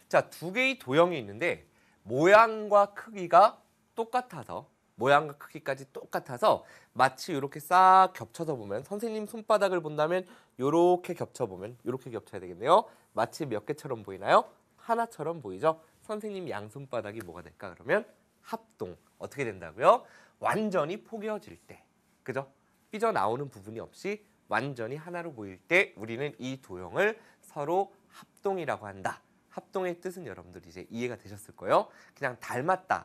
자, 두 개의 도형이 있는데 모양과 크기가 똑같아서 모양과 크기까지 똑같아서 마치 이렇게 싹 겹쳐서 보면 선생님 손바닥을 본다면 이렇게 겹쳐보면 이렇게 겹쳐야 되겠네요. 마치 몇 개처럼 보이나요? 하나처럼 보이죠? 선생님 양손바닥이 뭐가 될까? 그러면 합동. 어떻게 된다고요? 완전히 포개어질 때. 그죠? 삐져나오는 부분이 없이 완전히 하나로 보일 때 우리는 이 도형을 서로 합동이라고 한다. 합동의 뜻은 여러분들 이제 이해가 되셨을 거예요. 그냥 닮았다가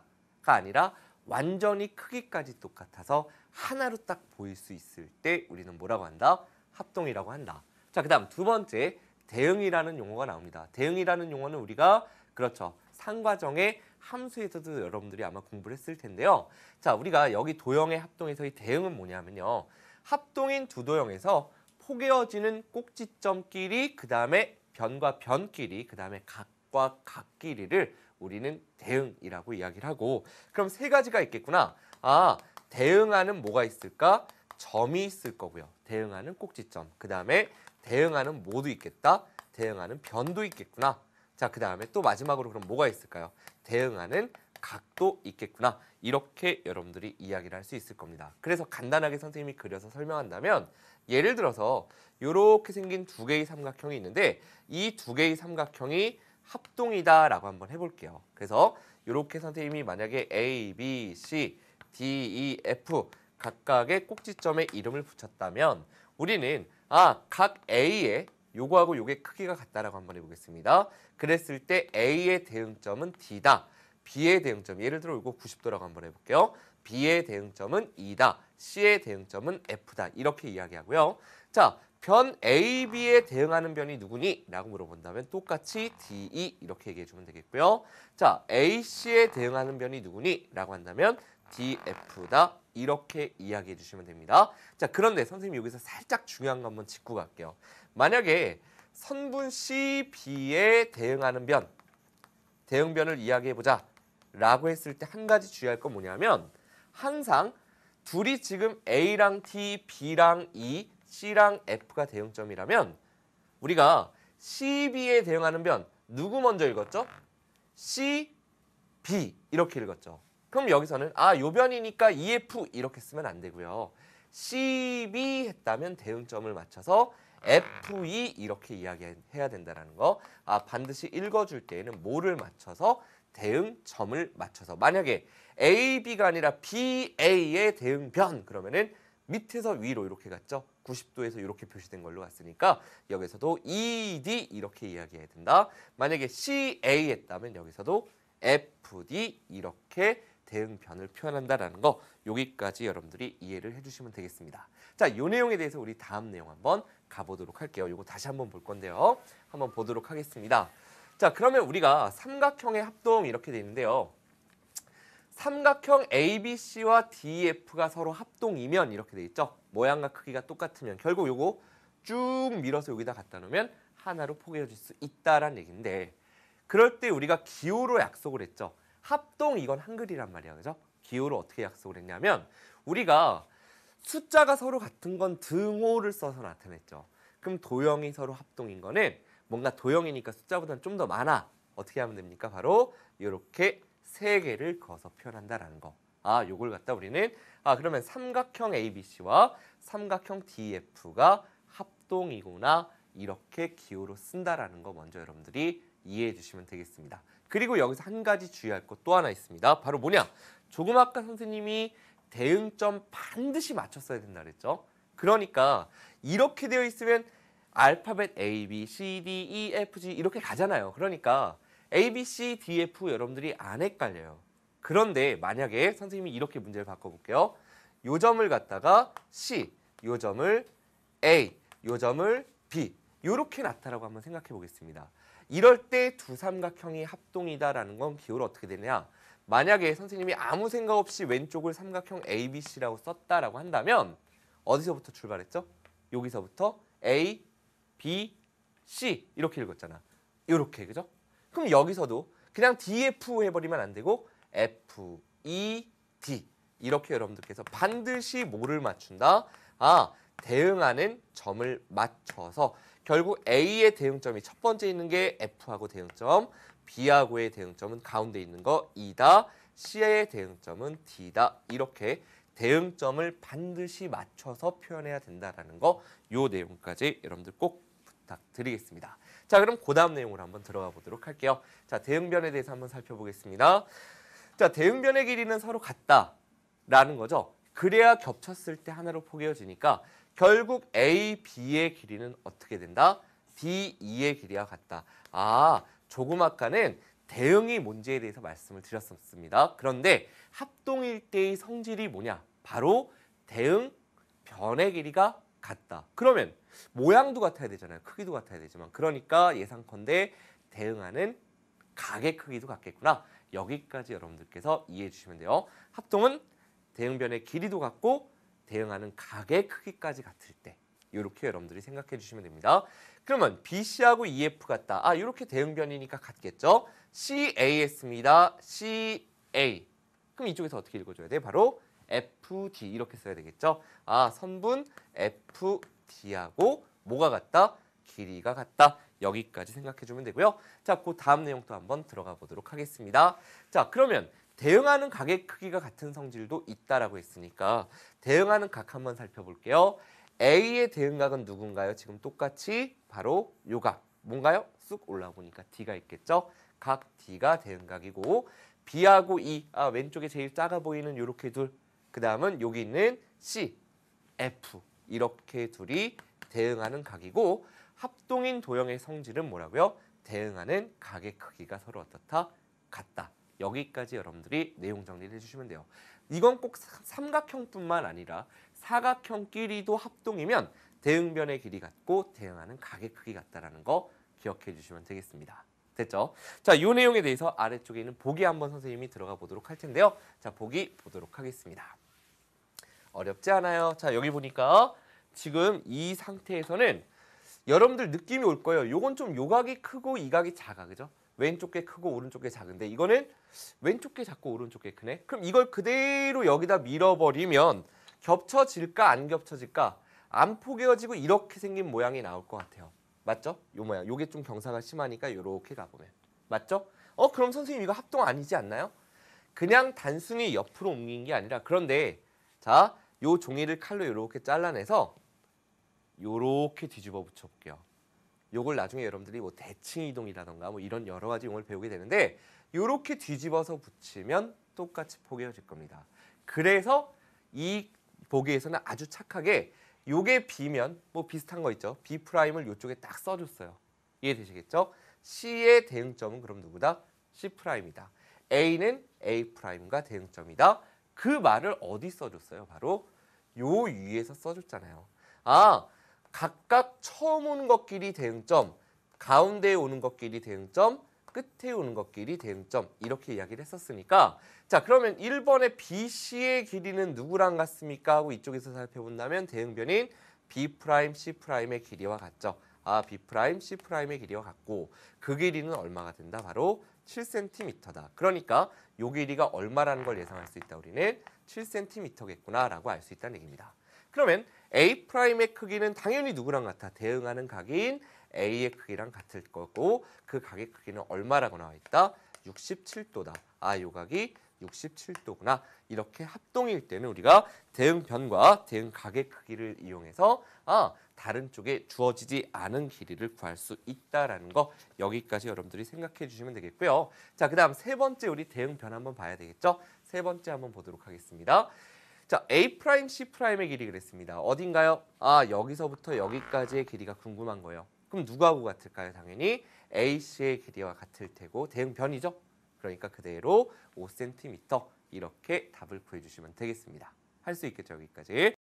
아니라 완전히 크기까지 똑같아서 하나로 딱 보일 수 있을 때 우리는 뭐라고 한다? 합동이라고 한다. 자, 그다음 두 번째 대응이라는 용어가 나옵니다. 대응이라는 용어는 우리가 그렇죠. 상과정의 함수에서도 여러분들이 아마 공부를 했을 텐데요. 자, 우리가 여기 도형의 합동에서의 대응은 뭐냐면요. 합동인 두 도형에서 포개어지는 꼭지점끼리 그다음에 변과 변끼리 그다음에 각과 각끼리를 우리는 대응이라고 이야기를 하고 그럼 세 가지가 있겠구나. 아, 대응하는 뭐가 있을까? 점이 있을 거고요. 대응하는 꼭지점. 그다음에 대응하는 뭐도 있겠다. 대응하는 변도 있겠구나. 자, 그다음에 또 마지막으로 그럼 뭐가 있을까요? 대응하는 각도 있겠구나. 이렇게 여러분들이 이야기를 할 수 있을 겁니다. 그래서 간단하게 선생님이 그려서 설명한다면 예를 들어서 이렇게 생긴 두 개의 삼각형이 있는데 이 두 개의 삼각형이 합동이다라고 한번 해볼게요. 그래서 이렇게 선생님이 만약에 A, B, C, D, E, F 각각의 꼭지점에 이름을 붙였다면 우리는 각 A의 요거하고 요게 크기가 같다라고 한번 해보겠습니다. 그랬을 때 A의 대응점은 D다. B의 대응점, 예를 들어 이거 90도라고 한번 해볼게요. B의 대응점은 E다. C의 대응점은 F다. 이렇게 이야기하고요. 자, 변 A, B에 대응하는 변이 누구니? 라고 물어본다면 똑같이 DE 이렇게 얘기해주면 되겠고요. 자, A, C에 대응하는 변이 누구니? 라고 한다면 DF다. 이렇게 이야기해 주시면 됩니다. 자, 그런데 선생님이 여기서 살짝 중요한 거 한번 짚고 갈게요. 만약에 선분 CB에 대응하는 변, 대응변을 이야기해보자 라고 했을 때 한 가지 주의할 건 뭐냐면 항상 둘이 지금 A랑 T, B랑 E, C랑 F가 대응점이라면 우리가 CB에 대응하는 변 누구 먼저 읽었죠? C, B 이렇게 읽었죠. 그럼 여기서는 요 변이니까 EF 이렇게 쓰면 안 되고요. CB 했다면 대응점을 맞춰서 FE 이렇게 이야기해야 된다는 거. 반드시 읽어줄 때에는 뭐를 맞춰서 대응점을 맞춰서 만약에 AB가 아니라 BA의 대응변 그러면은 밑에서 위로 이렇게 갔죠. 90도에서 이렇게 표시된 걸로 갔으니까 여기서도 ED 이렇게 이야기해야 된다. 만약에 CA 했다면 여기서도 FD 이렇게 대응변을 표현한다라는 거 여기까지 여러분들이 이해를 해주시면 되겠습니다. 자, 이 내용에 대해서 우리 다음 내용 한번 가보도록 할게요. 이거 다시 한번 볼 건데요. 한번 보도록 하겠습니다. 자, 그러면 우리가 삼각형의 합동 이렇게 돼 있는데요. 삼각형 ABC와 DF가 서로 합동이면 이렇게 돼 있죠. 모양과 크기가 똑같으면 결국 요거 쭉 밀어서 여기다 갖다 놓으면 하나로 포개어질 수 있다라는 얘기인데 그럴 때 우리가 기호로 약속을 했죠. 합동 이건 한글이란 말이야. 그죠? 기호로 어떻게 약속을 했냐면 우리가 숫자가 서로 같은 건 등호를 써서 나타냈죠. 그럼 도형이 서로 합동인 거는 뭔가 도형이니까 숫자보다는 좀 더 많아. 어떻게 하면 됩니까? 바로 이렇게 세 개를 그어서 표현한다라는 거. 요걸 갖다 우리는 그러면 삼각형 ABC와 삼각형 DF가 합동이구나. 이렇게 기호로 쓴다라는 거 먼저 여러분들이 이해해 주시면 되겠습니다. 그리고 여기서 한 가지 주의할 것 또 하나 있습니다. 바로 뭐냐? 조금 아까 선생님이 대응점 반드시 맞췄어야 된다 그랬죠. 그러니까 이렇게 되어 있으면 알파벳 A, B, C, D, E, F, G 이렇게 가잖아요. 그러니까 A, B, C, D, F 여러분들이 안 헷갈려요. 그런데 만약에 선생님이 이렇게 문제를 바꿔볼게요. 요 점을 갖다가 C, 요 점을 A, 요 점을 B 이렇게 나타라고 한번 생각해 보겠습니다. 이럴 때 두 삼각형이 합동이다라는 건 기호를 어떻게 되냐? 만약에 선생님이 아무 생각 없이 왼쪽을 삼각형 ABC라고 썼다라고 한다면 어디서부터 출발했죠? 여기서부터 A, B, C 이렇게 읽었잖아. 이렇게 그죠? 그럼 여기서도 그냥 DF 해버리면 안 되고 F, E, D 이렇게 여러분들께서 반드시 뭐를 맞춘다? 대응하는 점을 맞춰서 결국 A의 대응점이 첫 번째 있는 게 F하고 대응점, B하고의 대응점은 가운데 있는 거 E다, C의 대응점은 D다. 이렇게 대응점을 반드시 맞춰서 표현해야 된다라는 거, 요 내용까지 여러분들 꼭 부탁드리겠습니다. 자, 그럼 그 다음 내용으로 한번 들어가 보도록 할게요. 자, 대응변에 대해서 한번 살펴보겠습니다. 자, 대응변의 길이는 서로 같다라는 거죠. 그래야 겹쳤을 때 하나로 포개어지니까 결국 A, B의 길이는 어떻게 된다? D, E의 길이와 같다. 아, 조금 아까는 대응이 뭔지에 대해서 말씀을 드렸었습니다. 그런데 합동일 때의 성질이 뭐냐? 바로 대응 변의 길이가 같다. 그러면 모양도 같아야 되잖아요. 크기도 같아야 되지만. 그러니까 예상컨대 대응하는 각의 크기도 같겠구나. 여기까지 여러분들께서 이해해 주시면 돼요. 합동은 대응변의 길이도 같고 대응하는 각의 크기까지 같을 때 이렇게 여러분들이 생각해 주시면 됩니다. 그러면 BC하고 EF 같다. 아, 이렇게 대응변이니까 같겠죠. CAS입니다. CA. 그럼 이쪽에서 어떻게 읽어줘야 돼? 바로 FD 이렇게 써야 되겠죠. 아, 선분 FD하고 뭐가 같다? 길이가 같다. 여기까지 생각해 주면 되고요. 자, 그 다음 내용 또 한번 들어가 보도록 하겠습니다. 자, 그러면 대응하는 각의 크기가 같은 성질도 있다라고 했으니까 대응하는 각 한번 살펴볼게요. A의 대응각은 누군가요? 지금 똑같이 바로 요 각. 뭔가요? 쑥 올라오니까 D가 있겠죠. 각 D가 대응각이고 B하고 E, 아, 왼쪽에 제일 작아 보이는 요렇게 둘. 그 다음은 여기 있는 C, F 이렇게 둘이 대응하는 각이고 합동인 도형의 성질은 뭐라고요? 대응하는 각의 크기가 서로 어떻다? 같다. 여기까지 여러분들이 내용 정리를 해주시면 돼요. 이건 꼭 삼각형뿐만 아니라 사각형끼리도 합동이면 대응변의 길이 같고 대응하는 각의 크기 같다라는 거 기억해 주시면 되겠습니다. 됐죠? 자, 이 내용에 대해서 아래쪽에 있는 보기 한번 선생님이 들어가 보도록 할 텐데요. 자, 보기 보도록 하겠습니다. 어렵지 않아요. 자, 여기 보니까 지금 이 상태에서는 여러분들 느낌이 올 거예요. 요건 좀 요각이 크고 이 각이 작아. 그죠? 왼쪽 게 크고 오른쪽 게 작은데 이거는 왼쪽 게 작고 오른쪽 게 크네. 그럼 이걸 그대로 여기다 밀어버리면 겹쳐질까 안 겹쳐질까? 안 포개어지고 이렇게 생긴 모양이 나올 것 같아요. 맞죠? 요 모양. 요게 좀 경사가 심하니까 요렇게 가보면. 맞죠? 그럼 선생님 이거 합동 아니지 않나요? 그냥 단순히 옆으로 옮긴 게 아니라 그런데 자, 요 종이를 칼로 요렇게 잘라내서 요렇게 뒤집어 붙여 볼게요. 요걸 나중에 여러분들이 뭐 대칭 이동이라던가 뭐 이런 여러 가지 용어를 배우게 되는데 요렇게 뒤집어서 붙이면 똑같이 포개어질 겁니다. 그래서 이 보기에서는 아주 착하게 요게 B면 뭐 비슷한 거 있죠. B'을 요쪽에 딱 써줬어요. 이해되시겠죠? C의 대응점은 그럼 누구다? C'이다. A는 A'과 대응점이다. 그 말을 어디 써줬어요? 바로 요 위에서 써줬잖아요. 아, 각각 처음 오는 것끼리 대응점, 가운데에 오는 것끼리 대응점, 끝에 오는 것끼리 대응점 이렇게 이야기를 했었으니까 자, 그러면 1번의 BC의 길이는 누구랑 같습니까? 하고 이쪽에서 살펴본다면 대응변인 B', C'의 길이와 같죠. 아, B', C'의 길이와 같고 그 길이는 얼마가 된다? 바로 7cm다. 그러니까 요 길이가 얼마라는 걸 예상할 수 있다. 우리는 7cm겠구나라고 알 수 있다는 얘기입니다. 그러면 A'의 크기는 당연히 누구랑 같아? 대응하는 각인 A의 크기랑 같을 거고 그 각의 크기는 얼마라고 나와 있다? 67도다. 아, 요 각이 67도구나. 이렇게 합동일 때는 우리가 대응변과 대응각의 크기를 이용해서 다른 쪽에 주어지지 않은 길이를 구할 수 있다라는 거 여기까지 여러분들이 생각해 주시면 되겠고요. 자, 그 다음 세 번째 우리 대응변 한번 봐야 되겠죠? 세 번째 한번 보도록 하겠습니다. 자, A', C'의 길이 그랬습니다. 어딘가요? 아, 여기서부터 여기까지의 길이가 궁금한 거예요. 그럼 누구하고 같을까요? 당연히 AC의 길이와 같을 테고 대응변이죠. 그러니까 그대로 5cm 이렇게 답을 구해주시면 되겠습니다. 할 수 있겠죠, 여기까지.